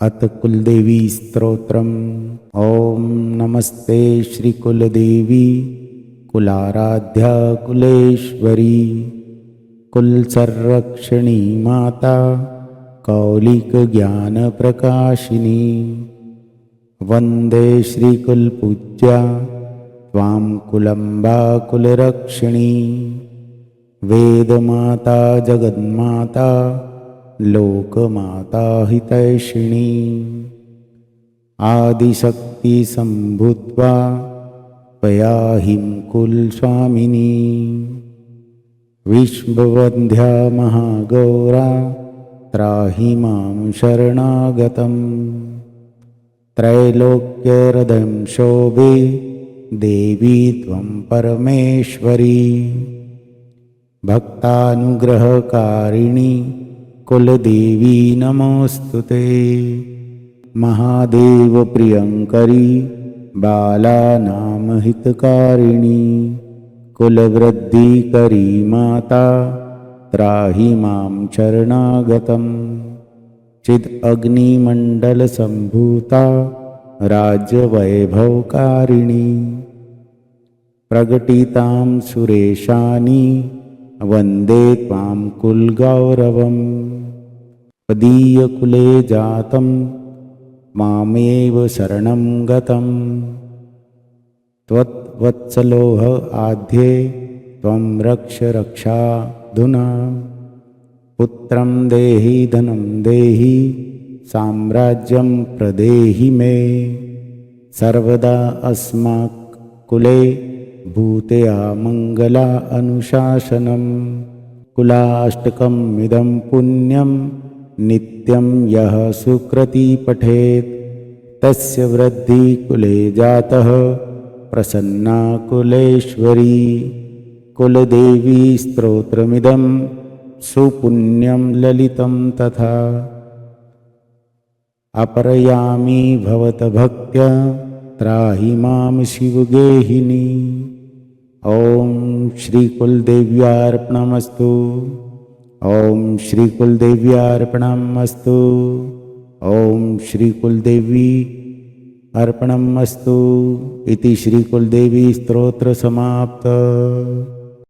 अथ कुलदेवी स्तोत्रम्। ॐ नमस्ते श्रीकुलदेवी कुलाराध्या कुलेश्वरी कुलसंरक्षणी माता कौलिकज्ञानप्रकाशिनी। वन्दे श्रीकुलपूज्या त्वां कुलम्बा कुलरक्षिणी। वेदमाता जगन्माता लोकमाता हितैषिणी। आदिशक्ति सम्भूत्वा त्वयाहिं कुलस्वामिनी। विश्ववन्ध्या महागौरा त्राहि मां शरणागतम्। त्रैलोक्यहृदयं शोभे देवी त्वं परमेश्वरी। भक्तानुग्रहकारिणी कुलदेवी नमोऽस्तुते। महादेव प्रियंकरी बालानां हितकारिणी। कुलवृद्धिकरी माता त्राहि मां शरणागतम्। चिदग्निमण्डलसम्भूता राज्यवैभवकारिणी। प्रकटितां सुरेशानी वन्दे त्वां कुलगौरवम्। त्वदीयकुले जातं मामेव शरणं गतं। त्वत्वत्सलोह आद्ये त्वं रक्ष रक्षाधुना। पुत्रं देहि धनं देहि साम्राज्यं प्रदेहि मे। सर्वदा अस्माकं कुले भूतया मङ्गला अनुशासनम्। कुलाष्टकम् इदं पुण्यं नित्यं यः सुकृती पठेत् तस्य वृद्धि कुले जातः प्रसन्ना कुलेश्वरी। कुलदेवी स्तोत्रमिदं सुपुण्यं ललितं तथा। अपरयामि भवतभक्त्या त्राहि मां शिवगेहिनी। ॐ श्रीकुलदेव्यार्पणमस्तु। ॐ श्रीकुलदेव्यार्पणमस्तु। ॐ श्रीकुलदेवी अर्पणमस्तु। इति श्रीकुलदेवी स्तोत्र समाप्त।